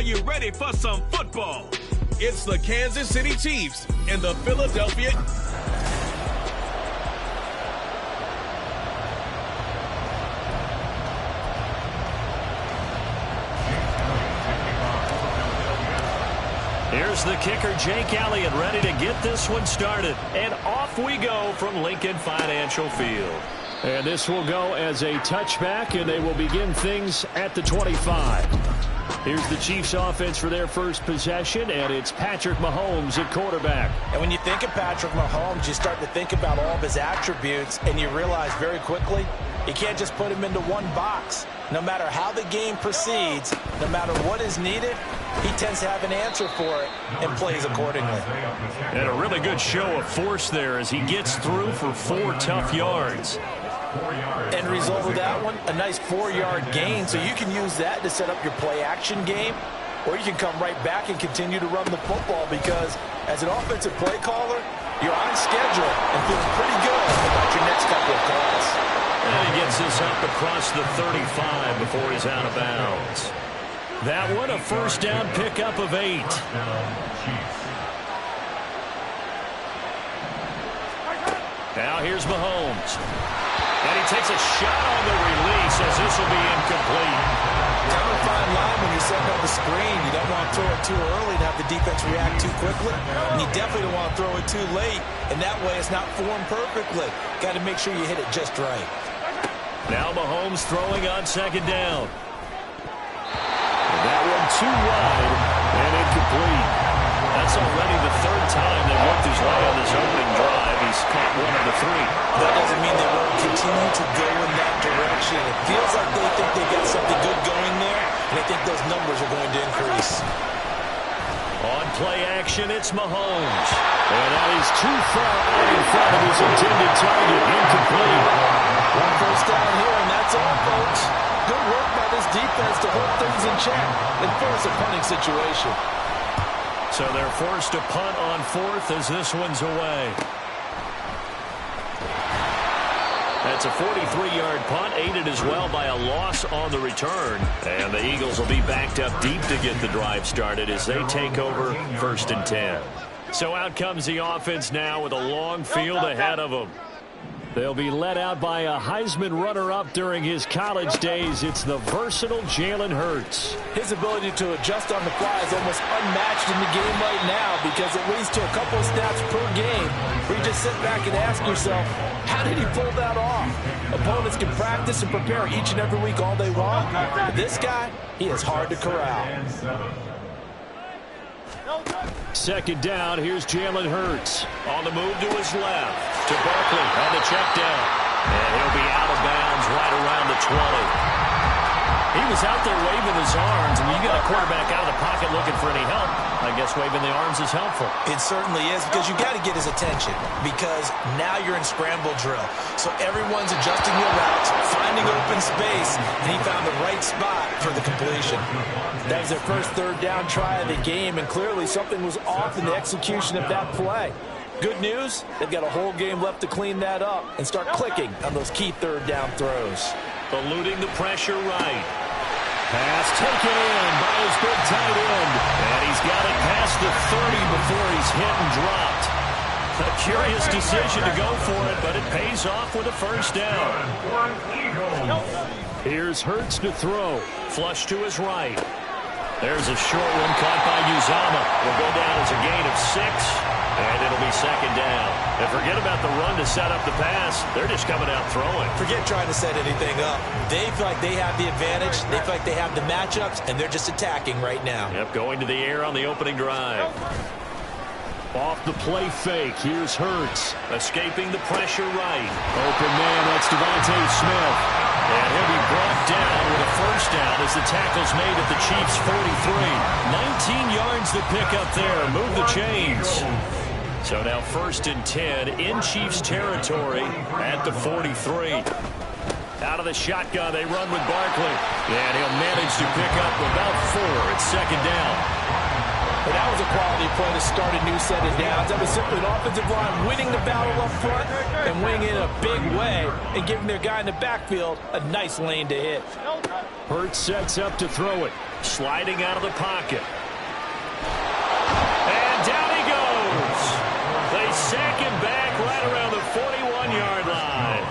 you ready for some football? It's the Kansas City Chiefs and the Philadelphia. Here's the kicker, Jake Elliott, ready to get this one started. And off we go from Lincoln Financial Field. And this will go as a touchback, and they will begin things at the 25. Here's the Chiefs offense for their first possession, and it's Patrick Mahomes at quarterback. And when you think of Patrick Mahomes, you start to think about all of his attributes, and you realize very quickly you can't just put him into one box. No matter how the game proceeds, no matter what is needed, he tends to have an answer for it and plays accordingly. And a really good show of force there as he gets through for 4 tough yards. End result of that one, a nice 4-yard gain, so you can use that to set up your play-action game, or you can come right back and continue to run the football because as an offensive play caller, you're on schedule and feeling pretty good about your next couple of calls. And he gets this up across the 35 before he's out of bounds. That one, a first down pickup of 8. Now here's Mahomes. And he takes a shot on the release as this will be incomplete. Kind of a fine line when you're setting up a screen. You don't want to throw it too early and have the defense react too quickly. And you definitely don't want to throw it too late. And that way it's not formed perfectly. Got to make sure you hit it just right. Now Mahomes throwing on second down. That one too wide and incomplete. That's already the 3rd time they worked his way on this opening drive. He's caught 1 of the 3. That doesn't mean they won't continue to go in that direction. It feels like they think they got something good going there, and I think those numbers are going to increase. On play action, it's Mahomes. And that is too far out in front of his intended target. Incomplete. One first down here, and that's all, folks. Good work by this defense to hold things in check and force a punting situation. So they're forced to punt on 4th as this one's away. That's a 43-yard punt, aided as well by a loss on the return. And the Eagles will be backed up deep to get the drive started as they take over 1st and 10. So out comes the offense now with a long field ahead of them. They'll be led out by a Heisman runner-up during his college days. It's the versatile Jalen Hurts. His ability to adjust on the fly is almost unmatched in the game right now because it leads to a couple of snaps per game where you just sit back and ask yourself, how did he pull that off? Opponents can practice and prepare each and every week all they want. But this guy, he is hard to corral. Second down, here's Jalen Hurts. On the move to his left, to Barkley on the check down. And he'll be out of bounds right around the 20. He was out there waving his arms, and when you got a quarterback out of the pocket looking for any help, I guess waving the arms is helpful. It certainly is because you got to get his attention because now you're in scramble drill. So everyone's adjusting their routes, finding open space, and he found the right spot for the completion. That was their first 3rd down try of the game, and clearly something was off in the execution of that play. Good news, they've got a whole game left to clean that up and start clicking on those key 3rd down throws. Eluding the pressure right. Pass taken in by his big tight end. And he's got it past the 30 before he's hit and dropped. A curious decision to go for it, but it pays off with a first down. Here's Hurts to throw. Flush to his right. There's a short one caught by Uzama. Will go down as a gain of 6, and it'll be second down. And forget about the run to set up the pass. They're just coming out throwing. Forget trying to set anything up. They feel like they have the advantage. They feel like they have the matchups, and they're just attacking right now. Yep, going to the air on the opening drive. Off the play fake, here's Hurts. Escaping the pressure right. Open man, that's Devontae Smith. And he'll be brought down with a first down as the tackle's made at the Chiefs' 43. 19 yards to pick up there. Move the chains. So now 1st and 10 in Chiefs territory at the 43. Out of the shotgun, they run with Barkley. And he'll manage to pick up about 4 at second down. But that was a quality play to start a new set of downs. That was simply an offensive line winning the battle up front and winning it in a big way and giving their guy in the backfield a nice lane to hit. Hurts sets up to throw it. Sliding out of the pocket. And down he goes. They sack him back right around the 41-yard line.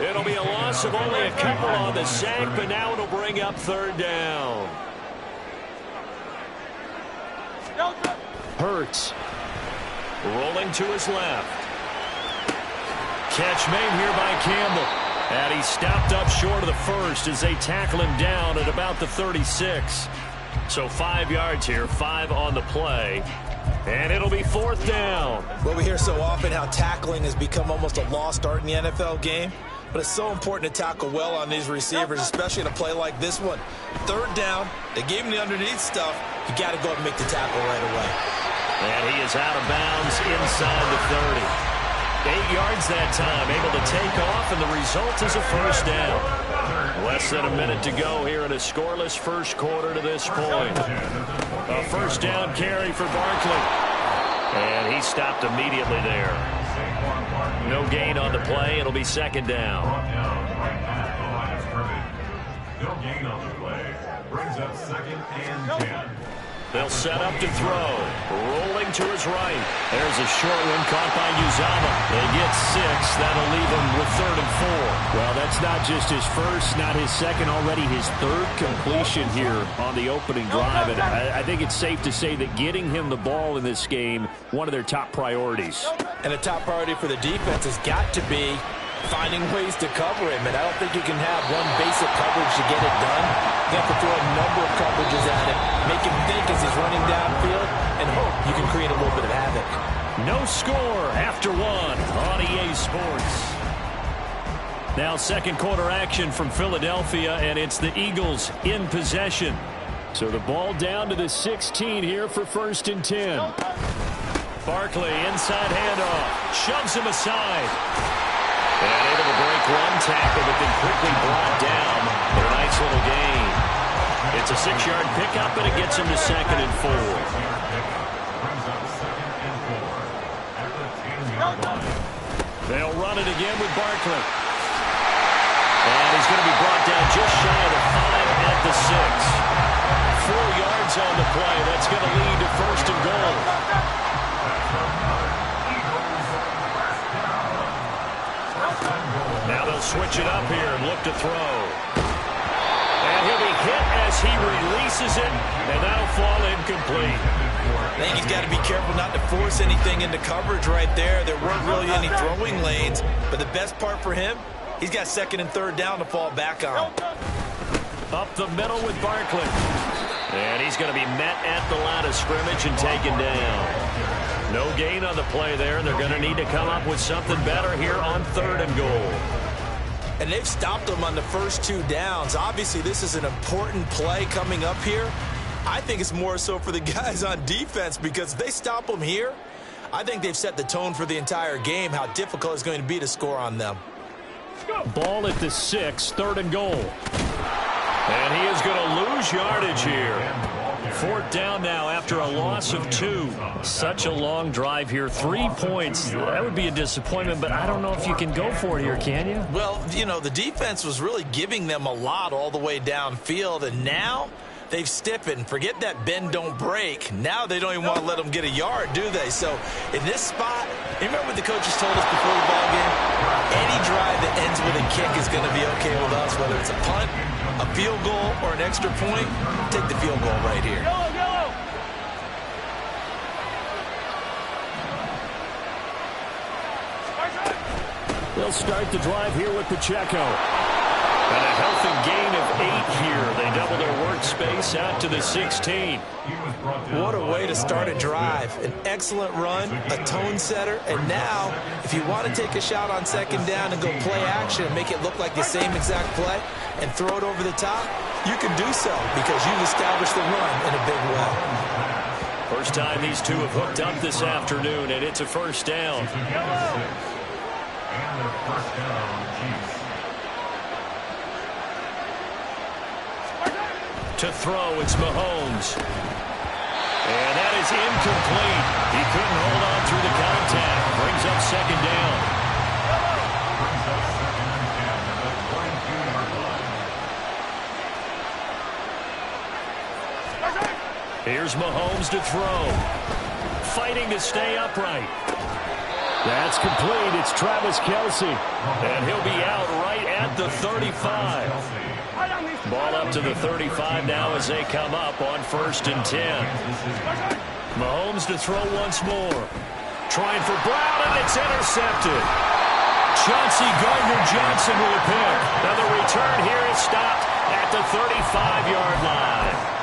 It'll be a loss of only a couple on the sack, but now it'll bring up third down. Hurts. Rolling to his left. Catch made here by Campbell. And he stopped up short of the first as they tackle him down at about the 36. So 5 yards here, 5 on the play. And it'll be fourth down. Well, we hear so often how tackling has become almost a lost art in the NFL game. But it's so important to tackle well on these receivers, especially in a play like this one. Third down, they gave him the underneath stuff. You got to go up and make the tackle right away. And he is out of bounds inside the 30. 8 yards that time, able to take off, and the result is a first down. Less than a minute to go here in a scoreless first quarter to this point. A first down carry for Barkley. And he stopped immediately there. No gain on the play. It'll be second down. No gain on the play. Brings up second and 10. They'll set up to throw. Rolling to his right. There's a short one caught by Uzama. They get 6. That'll leave him with 3rd and 4. Well, that's not just his first, not his second, already his 3rd completion here on the opening drive. And I think it's safe to say that getting him the ball in this game, one of their top priorities. And a top priority for the defense has got to be finding ways to cover him. And I don't think you can have one basic coverage to get it done. You have to throw a number of coverages at him, make him think as he's running downfield, and hope you can create a little bit of havoc. No score after 1 on EA Sports. Now second quarter action from Philadelphia, and it's the Eagles in possession. So the ball down to the 16 here for 1st and 10. Barkley inside handoff, shoves him aside. And able to break one tackle, but then quickly brought down for a nice little gain. It's a 6-yard pickup, and it gets him to 2nd and 4. They'll run it again with Barkley. And he's going to be brought down just shy of the 5 at the 6. 4 yards on the play. That's going to lead to 1st and goal. Now they'll switch it up here and look to throw. And he'll be hit as he releases it, and that'll fall incomplete. I think he's got to be careful not to force anything into coverage right there. There weren't really any throwing lanes, but the best part for him, he's got 2nd and 3rd down to fall back on. Up the middle with Barkley. And he's going to be met at the line of scrimmage and taken down. No gain on the play there. They're going to need to come up with something better here on 3rd and goal. And they've stopped them on the first 2 downs. Obviously, this is an important play coming up here. I think it's more so for the guys on defense, because if they stop them here, I think they've set the tone for the entire game, how difficult it's going to be to score on them. Ball at the 6, 3rd and goal. And he is going to lose yardage here. 4th down now after a loss of 2. Such a long drive here. 3 points. That would be a disappointment, but I don't know if you can go for it here, can you? Well, you know, the defense was really giving them a lot all the way downfield, and now they've stiffened. Forget that bend, don't break. Now they don't even want to let them get a yard, do they? So in this spot, you remember what the coaches told us before the ball game? Any drive that ends with a kick is going to be okay with us, whether it's a punt, a field goal, or an extra point. Take the field goal right here. They'll start the drive here with Pacheco. And a healthy gain of 8 here. They double their workspace out to the 16. What a way to start a drive. An excellent run, a tone setter, and now, if you want to take a shot on 2nd down and go play action and make it look like the same exact play and throw it over the top, you can do so because you've established the run in a big way. First time these two have hooked up this afternoon, and it's a 1st down. To throw, it's Mahomes. And that is incomplete. He couldn't hold on through the contact. Brings up second down. Here's Mahomes to throw. Fighting to stay upright. That's complete. It's Travis Kelce. And he'll be out right at the 35. Ball up to the 35 now as they come up on 1st and 10. Mahomes to throw once more. Trying for Brown, and it's intercepted. Chauncey Gardner-Johnson with a pick. Now the return here is stopped at the 35-yard line.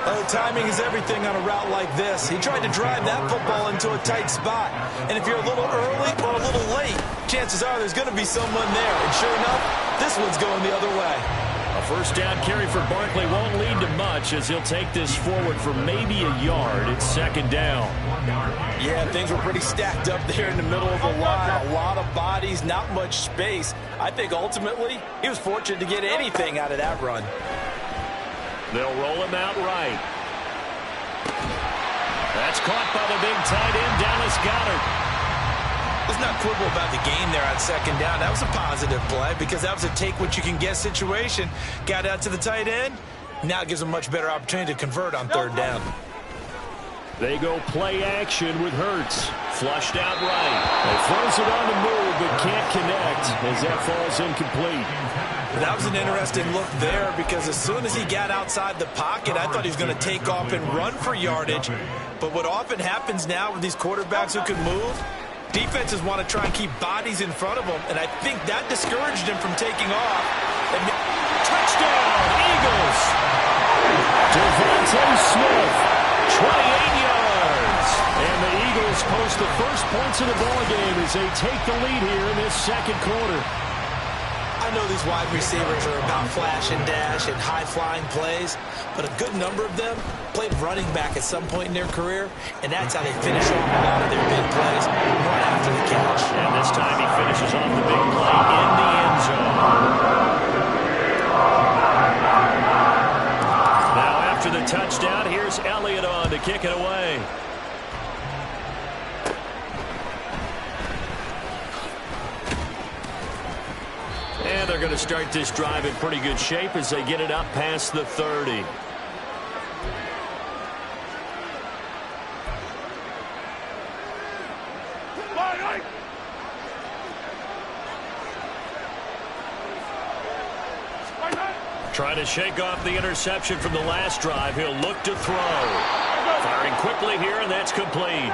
Oh, timing is everything on a route like this. He tried to drive that football into a tight spot. And if you're a little early or a little late, chances are there's going to be someone there. And sure enough, this one's going the other way. A first down carry for Barkley won't lead to much as he'll take this forward for maybe a yard. It's second down. Yeah, things were pretty stacked up there in the middle of the line. A lot of bodies, not much space. I think ultimately he was fortunate to get anything out of that run. They'll roll him out right. That's caught by the big tight end, Dallas Goedert. Let's not quibble about the gain there on second down. That was a positive play because that was a take-what-you-can-get situation. Got out to the tight end. Now it gives them a much better opportunity to convert on 3rd down. They go play action with Hurts. Flushed out right. He throws it on the move but can't connect as that falls incomplete. That was an interesting look there because as soon as he got outside the pocket, I thought he was going to take off and run for yardage. But what often happens now with these quarterbacks who can move, defenses want to try and keep bodies in front of them, and I think that discouraged him from taking off. And touchdown, Eagles! Devontae Smith, 28 yards. And the Eagles post the first points of the ballgame as they take the lead here in this second quarter. I know these wide receivers are about flash and dash and high-flying plays, but a good number of them played running back at some point in their career, and that's how they finish off a lot of their big plays right after the catch. And this time he finishes off the big play in the end zone. Now after the touchdown, here's Elliott on to kick it away. And they're going to start this drive in pretty good shape as they get it up past the 30. Trying to shake off the interception from the last drive. He'll look to throw. Firing quickly here, and that's complete.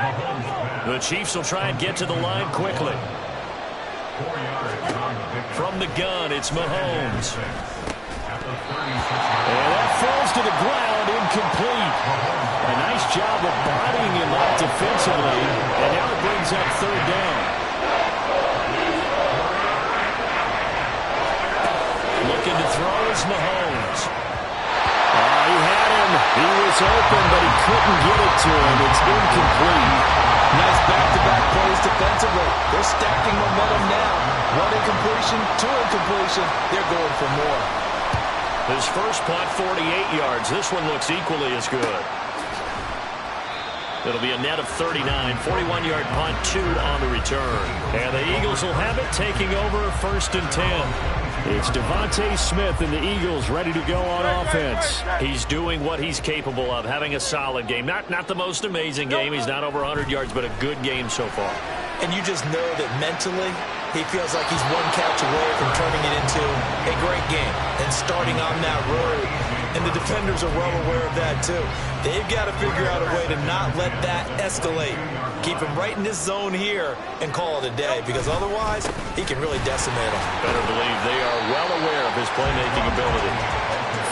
The Chiefs will try and get to the line quickly. From the gun, it's Mahomes. And that falls to the ground, incomplete. A nice job of bodying him up defensively, and now it brings up 3rd down. Looking to throw is Mahomes. He had him. He was open, but he couldn't get it to him. It's incomplete. Nice back-to-back plays defensively. They're stacking momentum now. 1 incompletion, 2 incompletion. They're going for more. His first punt, 48 yards. This one looks equally as good. It'll be a net of 39. 41-yard punt, 2 on the return. And the Eagles will have it, taking over 1st and 10. It's Devontae Smith and the Eagles ready to go on offense. He's doing what he's capable of, having a solid game. Not the most amazing game. He's not over 100 yards, but a good game so far. And you just know that mentally, he feels like he's one catch away from turning it into a great game and starting on that road. And the defenders are well aware of that, too. They've got to figure out a way to not let that escalate. Keep him right in this zone here and call it a day, because otherwise he can really decimate them. Better believe they are well aware of his playmaking ability.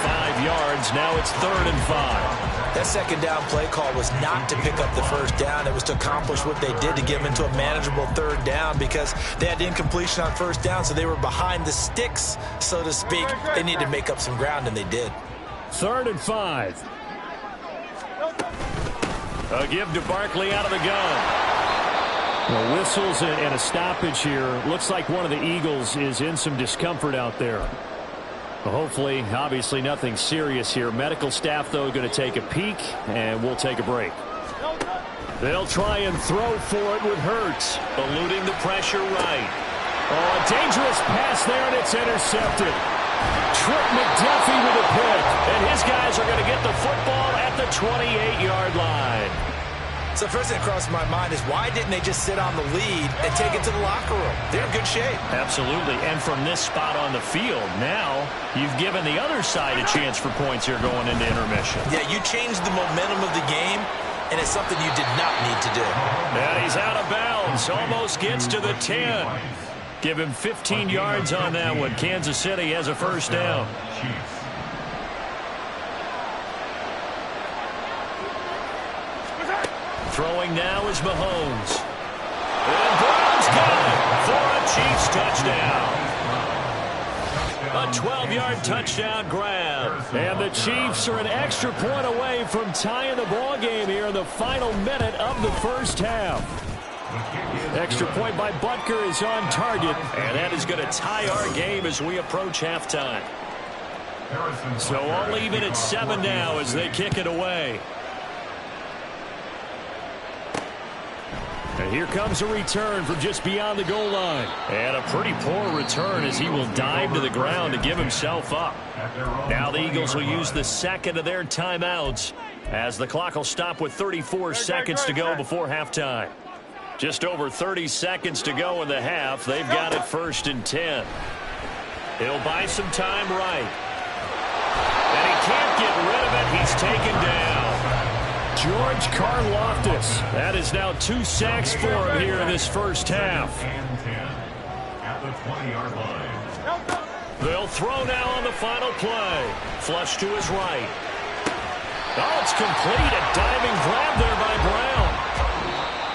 5 yards, now it's 3rd and 5. That second down play call was not to pick up the first down. It was to accomplish what they did to get them into a manageable 3rd down because they had incompletion on 1st down, so they were behind the sticks, so to speak. They needed to make up some ground, and they did. 3rd and 5. A give to Barkley out of the gun. The whistles and a stoppage here. Looks like one of the Eagles is in some discomfort out there. Well, hopefully, obviously nothing serious here. Medical staff, though, going to take a peek, and we'll take a break. They'll try and throw for it with Hurts. Eluding the pressure right. Oh, a dangerous pass there, and it's intercepted. Trip McDuffie with a pick. And his guys are going to get the football at the 28-yard line. So first thing that crossed my mind is why didn't they just sit on the lead and take it to the locker room? They're in good shape. Absolutely. And from this spot on the field, now you've given the other side a chance for points here going into intermission. Yeah, you changed the momentum of the game, and it's something you did not need to do. And he's out of bounds. Almost gets to the 10. Give him 15 yards on that one. Kansas City has a first down. Throwing now is Mahomes. And Brown's got it for a Chiefs touchdown. A 12-yard touchdown grab. And the Chiefs are an extra point away from tying the ball game here in the final minute of the first half. Extra point by Butker is on target. And that is going to tie our game as we approach halftime. So all even at 7 now as they kick it away. And here comes a return from just beyond the goal line. And a pretty poor return as he will dive to the ground to give himself up. Now the Eagles will use the second of their timeouts as the clock will stop with 34 seconds to go before halftime. Just over 30 seconds to go in the half. They've got it 1st and 10. He'll buy some time right. And he can't get rid of it. He's taken down. George Karlaftis. That is now 2 sacks for him here in this first half. At the 20-yard line. They'll throw now on the final play. Flush to his right. Oh, it's complete. A diving grab there by Brown.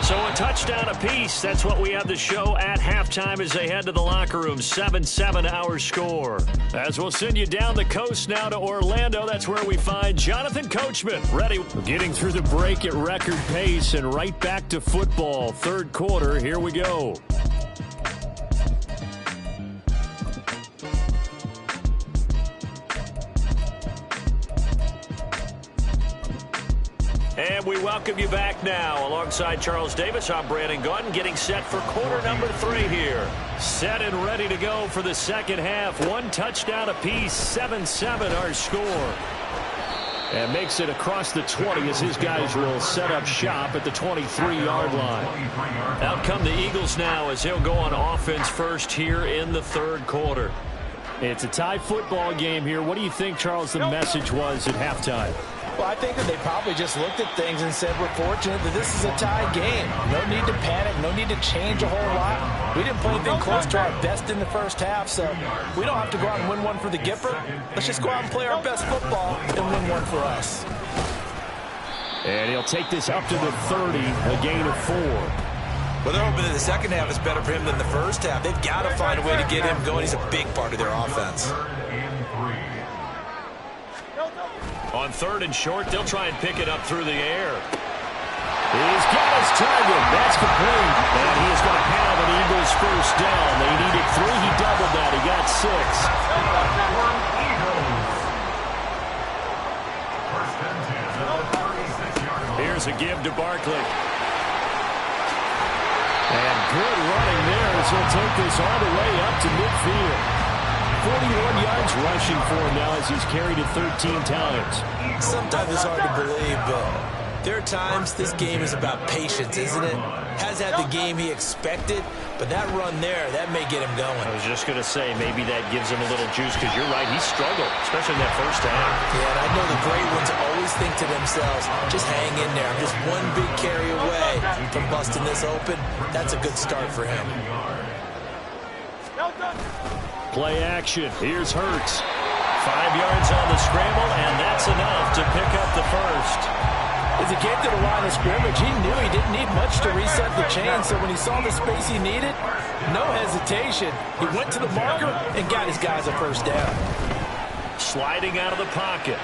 So a touchdown apiece. That's what we have to show at halftime as they head to the locker room. 7-7 our score. As we'll send you down the coast now to Orlando. That's where we find Jonathan Coachman ready. Getting through the break at record pace and right back to football. Third quarter. Here we go. And we welcome you back now. Alongside Charles Davis, I'm Brandon Gunn, getting set for quarter number 3 here. Set and ready to go for the second half. 1 touchdown apiece, 7-7 our score. And makes it across the 20 as his guys will set up shop at the 23-yard line. Out come the Eagles now as he'll go on offense first here in the third quarter. It's a tie football game here. What do you think, Charles, the message was at halftime? Well, I think that they probably just looked at things and said, we're fortunate that this is a tie game. No need to panic. No need to change a whole lot. We didn't play anything close to our best in the first half, so we don't have to go out and win one for the Gipper. Let's just go out and play our best football and win one for us. And he'll take this up to the 30, a gain of 4. Well, they're hoping that the second half is better for him than the first half. They've got to find a way to get him going. He's a big part of their offense. On 3rd and short, they'll try and pick it up through the air. He's got his target. That's complete. And he is going to have an Eagles first down. They needed 3. He doubled that. He got 6. Here's a give to Barkley. And good running there as he'll take this all the way up to midfield. 41 yards rushing for him now as he's carried it 13 times. Sometimes it's hard to believe, but there are times this game is about patience, isn't it? Has had the game he expected, but that run there, that may get him going. I was just going to say, maybe that gives him a little juice because you're right, he struggled, especially in that first half. Yeah, and I know the great ones always think to themselves, just hang in there. I'm just one big carry away from busting this open. That's a good start for him. Play action. Here's Hurts. 5 yards on the scramble, and that's enough to pick up the first. As he came to the line of scrimmage, he knew he didn't need much to reset the chain, so when he saw the space he needed, no hesitation. He went to the marker and got his guys a first down. Sliding out of the pocket.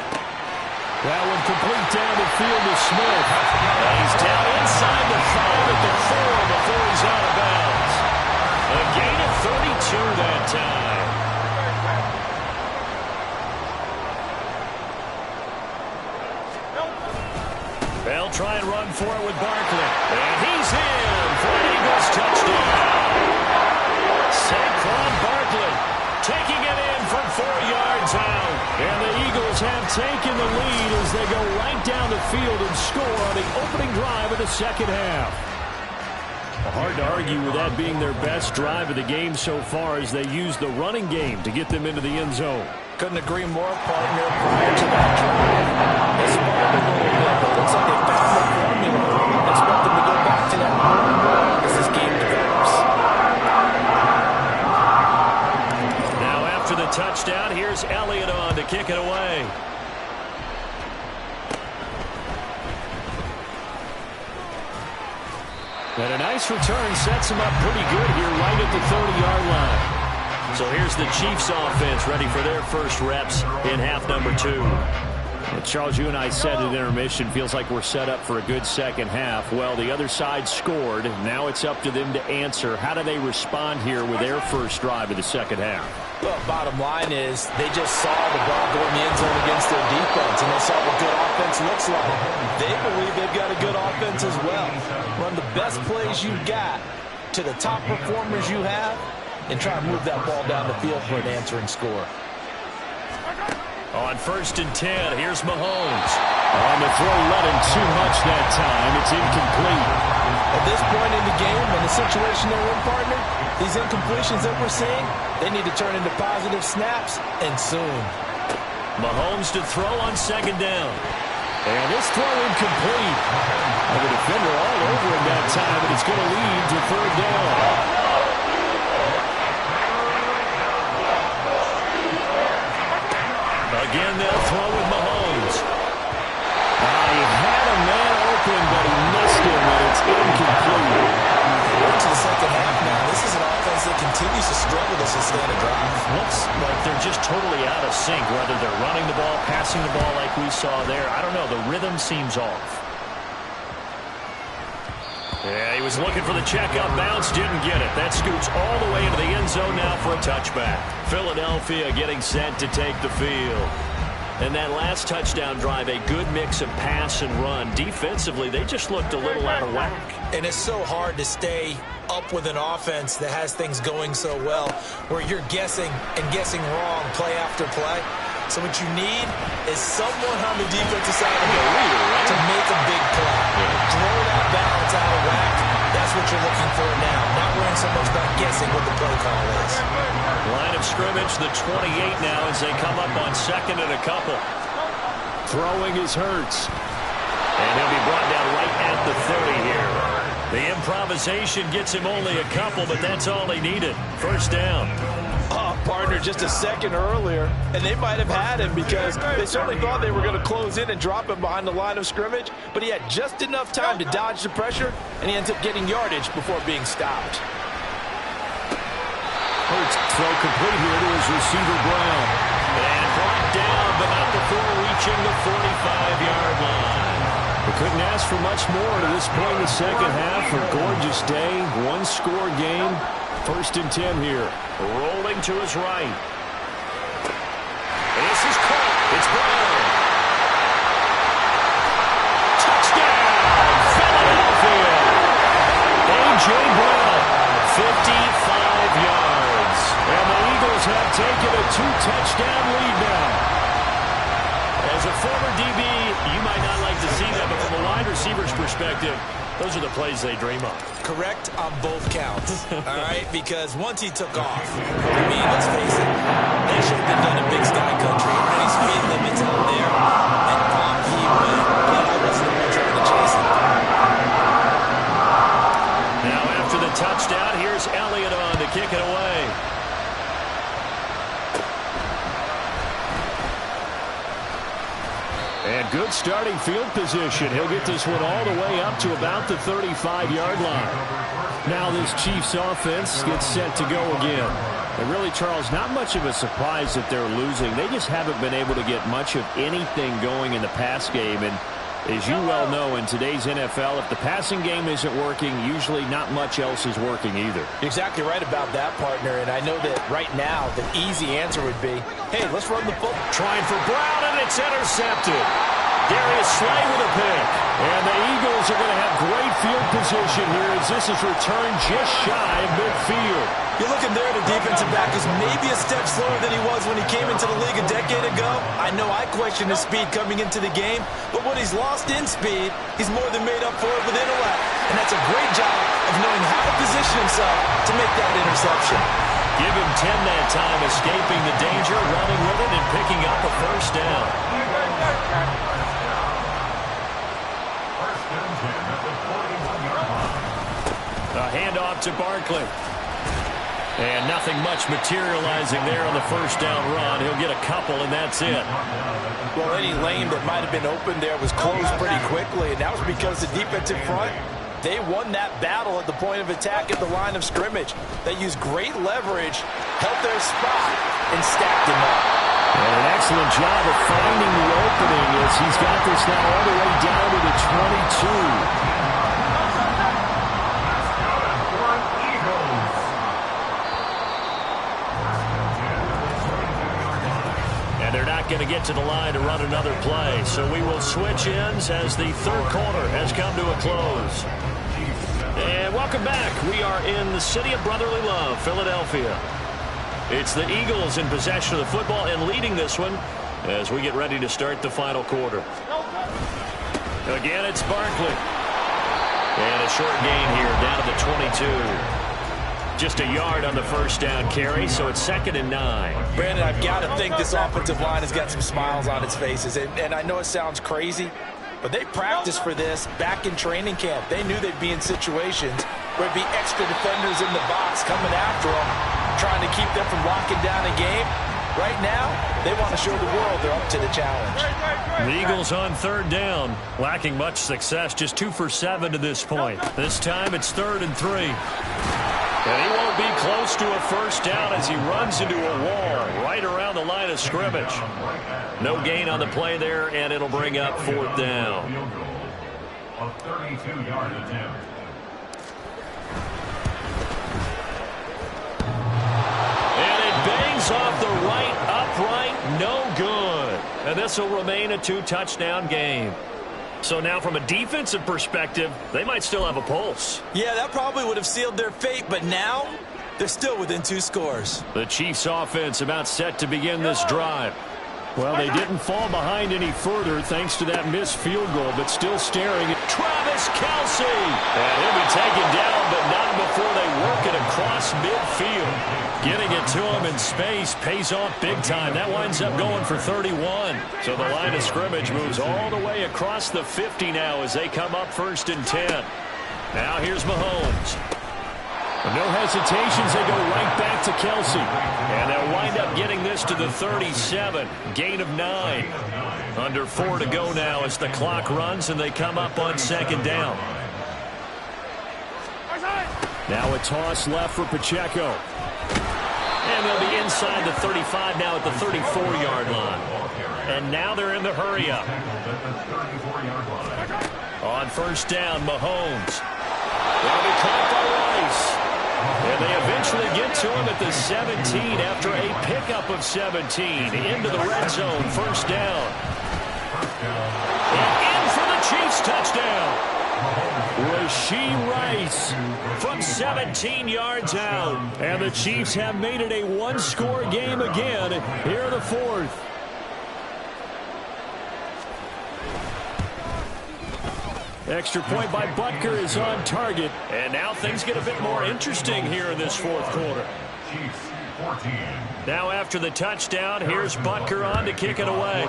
That one complete down the field to Smith. And he's down inside the 5 at the 4 before he's out of bounds. A gain of 32 that time. They'll try and run for it with Barkley. And he's in for an Eagles touchdown. Saquon Barkley taking it in from 4 yards out. And the Eagles have taken the lead as they go right down the field and score on the opening drive of the second half. Hard to argue with that being their best drive of the game so far as they use the running game to get them into the end zone. Couldn't agree more, partner. Prior to that drive, they sparked a little bit, but looks like they found the formula. Expect them to go back to that more and more as this game develops. Now after the touchdown, here's Elliott on to kick it away. And a nice return sets him up pretty good here right at the 30-yard line. So here's the Chiefs offense ready for their first reps in half number 2. Well, Charles, you and I said at intermission, feels like we're set up for a good second half. Well, the other side scored. Now it's up to them to answer. How do they respond here with their first drive of the second half? Well, bottom line is they just saw the ball go in the end zone against their defense, and they saw what good offense looks like. They believe they've got a good offense as well. Run the best plays you've got to the top performers you have, and try to move that ball down the field for an answering score. On 1st and 10, here's Mahomes. On the throw, let him too much that time. It's incomplete. At this point in the game and the situation they're in, partner, these incompletions that we're seeing, they need to turn into positive snaps, and soon. Mahomes to throw on 2nd down. And this throw incomplete. And the defender all over him that time, and it's going to lead to 3rd down. Again, they'll throw with Mahomes. He had a man open, but he missed him, and it's incomplete. To the second half now. This is an offense that continues to struggle to sustain a drive. Looks like they're just totally out of sync, whether they're running the ball, passing the ball like we saw there. I don't know. The rhythm seems off. Yeah, he was looking for the checkup bounce, didn't get it. That scoots all the way into the end zone now for a touchback. Philadelphia getting set to take the field. And that last touchdown drive, a good mix of pass and run. Defensively, they just looked a little out of whack. And it's so hard to stay up with an offense that has things going so well, where you're guessing and guessing wrong play after play. So what you need is someone on the defensive side of the ball to make a big play. Throw that balance out of whack. That's what you're looking for now. Not worrying so much about guessing what the play call is. Line of scrimmage, the 28 now as they come up on 2nd and a couple. Throwing is Hurts. And he'll be brought down right at the 30 here. The improvisation gets him only a couple, but that's all he needed. 1st down. Partner, just a second earlier, and they might have had him because they certainly thought they were going to close in and drop him behind the line of scrimmage, but he had just enough time to dodge the pressure, and he ends up getting yardage before being stopped. Hurts throw complete here to his receiver Brown. And brought down, but not before reaching the 45-yard line. We couldn't ask for much more to this point in the second half. A gorgeous day, one-score game. 1st and 10 here. Rolling to his right. This is caught. It's Brown. Touchdown, Philadelphia. A.J. Brown, 55 yards. And the Eagles have taken a 2-touchdown lead now. As a former DB, you might not like to see that, but from a wide receiver's perspective, those are the plays they dream of. Correct on both counts, all right? Because once he took off, I mean, let's face it, that should have been done in Big Sky Country. Any speed limits out there, and off he went. But I wasn't the one trying to chase him. Now after the touchdown, here's Elliott on to kick it away. And good starting field position. He'll get this one all the way up to about the 35-yard line. Now this Chiefs offense gets set to go again. And really, Charles, not much of a surprise that they're losing. They just haven't been able to get much of anything going in the pass game. And as you well know, in today's NFL, if the passing game isn't working, usually not much else is working either. You're exactly right about that, partner. And I know that right now the easy answer would be, hey, let's run the football. Trying for Brown, and it's intercepted. Darius Slay with a pick. And the Eagles are going to have great field position here as this is returned just shy of midfield. You're looking there at a defensive back who's maybe a step slower than he was when he came into the league a decade ago. I know I questioned his speed coming into the game, but what he's lost in speed, he's more than made up for it with intellect. And that's a great job of knowing how to position himself to make that interception. Give him 10 that time, escaping the danger, running with it, and picking up a first down. A handoff to Barkley. And nothing much materializing there on the first down run. He'll get a couple, and that's it. Well, any lane that might have been open there was closed pretty quickly, and that was because the defensive front, they won that battle at the point of attack at the line of scrimmage. They used great leverage, held their spot, and stacked him up. And an excellent job of finding the opening as he's got this now all the way down to the 22. They're not going to get to the line to run another play. So we will switch ends as the third quarter has come to a close. And welcome back. We are in the city of brotherly love, Philadelphia. It's the Eagles in possession of the football and leading this one as we get ready to start the final quarter. Again, it's Barkley. And a short gain here down to the 22. Just a yard on the first down carry, so it's 2nd and 9. Brandon, I've got to think this offensive line has got some smiles on its faces. And I know it sounds crazy, but they practiced for this back in training camp. They knew they'd be in situations where it'd be extra defenders in the box coming after them, trying to keep them from locking down a game. Right now, they want to show the world they're up to the challenge. The Eagles on 3rd down, lacking much success, just 2 for 7 to this point. This time it's 3rd and 3. And he won't be close to a first down as he runs into a wall right around the line of scrimmage. No gain on the play there, and it'll bring up 4th down. A 32-yard attempt. And it bangs off the right upright, no good. And this will remain a 2-touchdown game. So now from a defensive perspective, they might still have a pulse. Yeah, that probably would have sealed their fate, but now they're still within 2 scores. The Chiefs offense about set to begin this drive. Well, they didn't fall behind any further thanks to that missed field goal, but still staring at Travis Kelce. And he'll be taken down, but not before they work it across midfield. Getting it to him in space pays off big time. That winds up going for 31. So the line of scrimmage moves all the way across the 50 now as they come up 1st and 10. Now here's Mahomes. No hesitations, they go right back to Kelce. And they'll wind up getting this to the 37. Gain of 9. Under 4 to go now as the clock runs and they come up on 2nd down. Now a toss left for Pacheco. And they'll be inside the 35 now at the 34-yard line. And now they're in the hurry-up. On 1st down, Mahomes. That'll be caught by Rice. And they eventually get to him at the 17 after a pickup of 17. Into the red zone, 1st down. And in for the Chiefs touchdown. Rashee Rice from 17 yards out. And the Chiefs have made it a 1-score game again here in the 4th. Extra point by Butker is on target. And now things get a bit more interesting here in this 4th quarter. Now after the touchdown, here's Butker on to kick it away.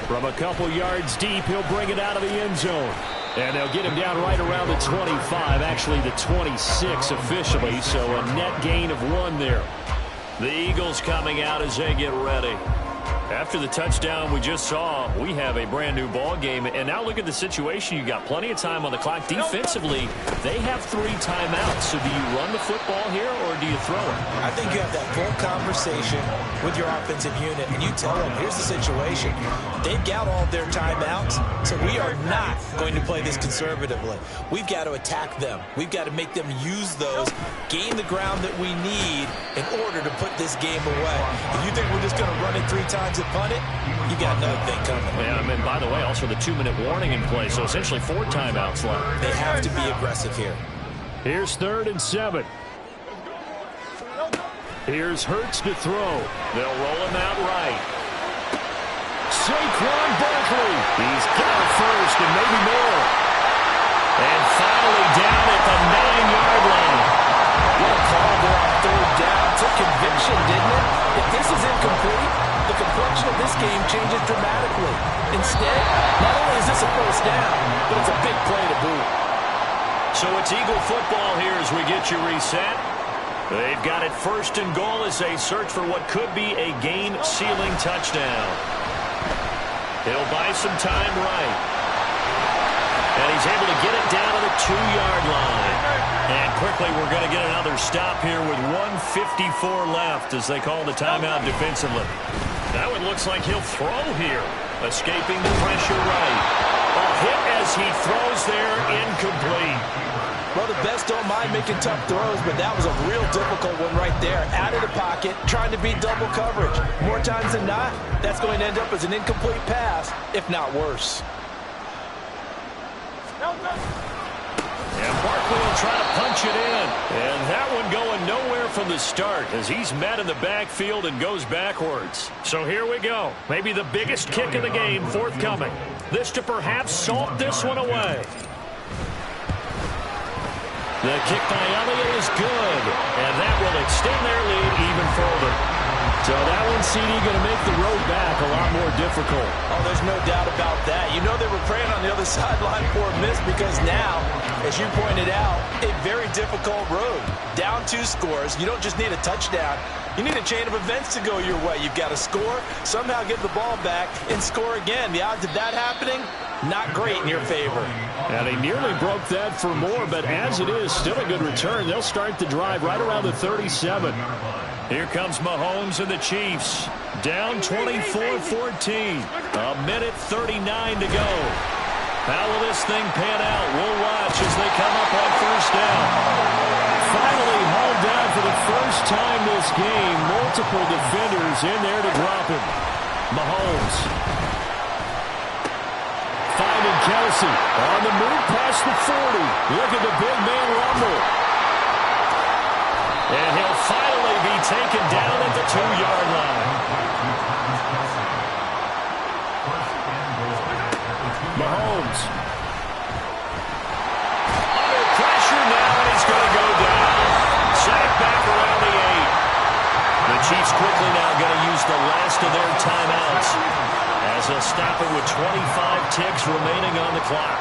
From a couple yards deep, he'll bring it out of the end zone. And they'll get him down right around the 25, actually the 26 officially, so a net gain of 1 there. The Eagles coming out as they get ready. After the touchdown we just saw, we have a brand-new ball game. And now look at the situation. You got plenty of time on the clock. Defensively, they have 3 timeouts. So do you run the football here or do you throw it? I think you have that full conversation with your offensive unit, and you tell them, here's the situation. They've got all their timeouts, so we are not going to play this conservatively. We've got to attack them. We've got to make them use those, gain the ground that we need in order to put this game away. If you think we're just going to run it 3 times to punt it, you got another thing coming. Yeah, and by the way, also the 2-minute warning in play, so essentially 4 timeouts left. They have to be aggressive here. Here's 3rd and 7. Here's Hurts to throw. They'll roll him out right. Saquon Barkley. He's got it first and maybe more. And finally down at the 9-yard line. What a call there on 3rd down. Took conviction, didn't it? If this is incomplete, the complexion of this game changes dramatically. Instead, not only is this a first down, but it's a big play to boot. So it's Eagle football here as we get you reset. They've got it 1st and goal as they search for what could be a game-sealing touchdown. He'll buy some time right. And he's able to get it down to the 2-yard line. And quickly we're going to get another stop here with 1:54 left as they call the timeout defensively. That one looks like he'll throw here. Escaping the pressure right. A hit as he throws there, incomplete. Well, the best don't mind making tough throws, but that was a real difficult one right there. Out of the pocket, trying to beat double coverage. More times than not, that's going to end up as an incomplete pass, if not worse. And Barkley will try to punch it in. And that one going nowhere from the start as he's met in the backfield and goes backwards. So here we go. Maybe the biggest kick of the game forthcoming. This to perhaps salt this one away. The kick by Elliott is good, and that will extend their lead even further. So that one, CD, going to make the road back a lot more difficult. Oh, there's no doubt about that. You know they were praying on the other sideline for a miss because now, as you pointed out, a very difficult road. Down 2 scores. You don't just need a touchdown. You need a chain of events to go your way. You've got to score, somehow get the ball back, and score again. The odds of that happening, not great in your favor. And he nearly broke that for more, but as it is, still a good return. They'll start the drive right around the 37. Here comes Mahomes and the Chiefs. Down 24-14. 1:39 to go. How will this thing pan out? We'll watch as they come up on 1st down. Finally hauled down for the first time this game. Multiple defenders in there to drop him. Mahomes. Finding Kelsey on the move past the 40. Look at the big man rumble. And he'll finally be taken down at the 2-yard line. Mahomes. Under pressure now, and he's going to go down. Sack back around the 8. The Chiefs quickly now going to use the last of their timeouts as they'll stop it with 25 ticks remaining on the clock.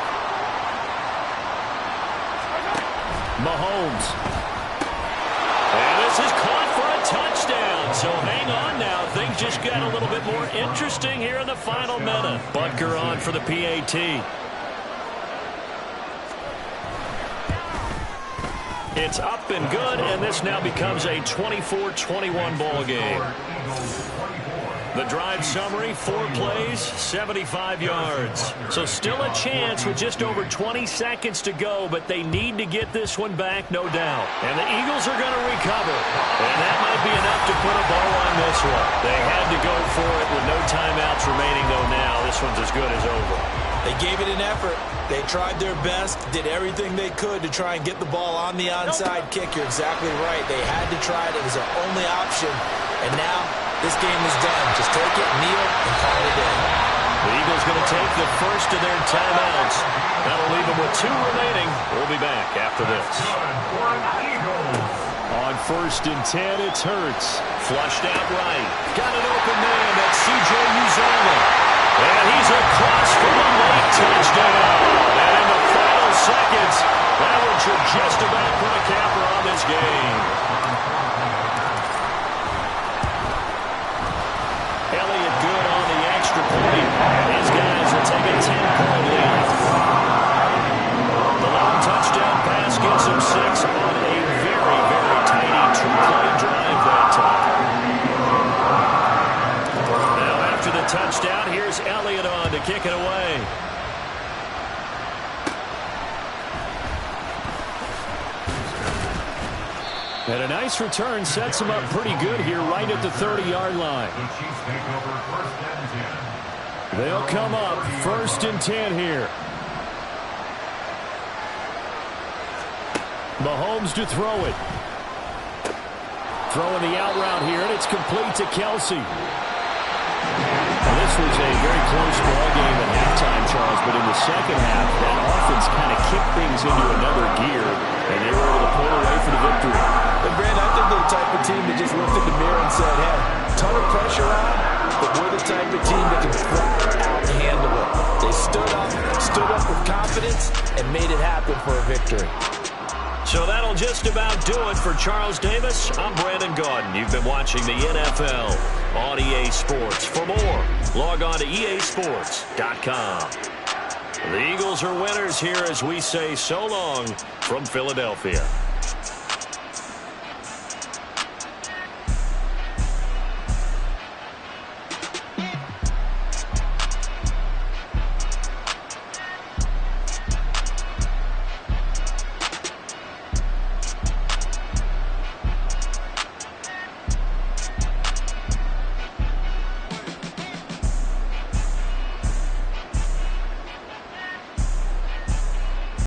Mahomes. And this is caught for a touchdown. So hang on now. Things just got a little bit more interesting here in the final minute. Butker on for the PAT. It's up and good, and this now becomes a 24-21 ball game. The drive summary, 4 plays, 75 yards. So still a chance with just over 20 seconds to go, but they need to get this one back, no doubt. And the Eagles are going to recover. And that might be enough to put a bow on this one. They had to go for it with no timeouts remaining, though now this one's as good as over. They gave it an effort. They tried their best, did everything they could to try and get the ball on the onside kick. You're exactly right. They had to try it. It was their only option. And now this game is done. Just take it, kneel, and call it a day. The Eagles going to take the first of their timeouts. That'll leave them with 2 remaining. We'll be back after this. On 1st and 10, it's Hurts. Flushed out right. Got an open man. That's C.J. Uzomah. And he's across for the late touchdown. And in the final seconds, that one should just about put a capper on this game. Elliott good on the extra point. And his guys will take a 10-point lead. The long touchdown pass gets him 6 on a very, very tiny 2-play drive that time. Now after the touchdown, here's Elliott on to kick it away. And a nice return sets him up pretty good here right at the 30-yard line. The Chiefs take over 1st and 10. They'll come up 1st and 10 here. Mahomes to throw it. Throwing the out route here, and it's complete to Kelsey. Now, this was a very close ball game at halftime, Charles, but in the second half, that offense kind of kicked things into another gear, and they were able to pull away for the victory. And Brandon, I think they're the type of team that just looked in the mirror and said, hey, ton of pressure on, but we're the type of team that can flat out handle it. They stood up with confidence, and made it happen for a victory. So that'll just about do it for Charles Davis. I'm Brandon Gaudin. You've been watching the NFL on EA Sports. For more, log on to easports.com. The Eagles are winners here as we say so long from Philadelphia.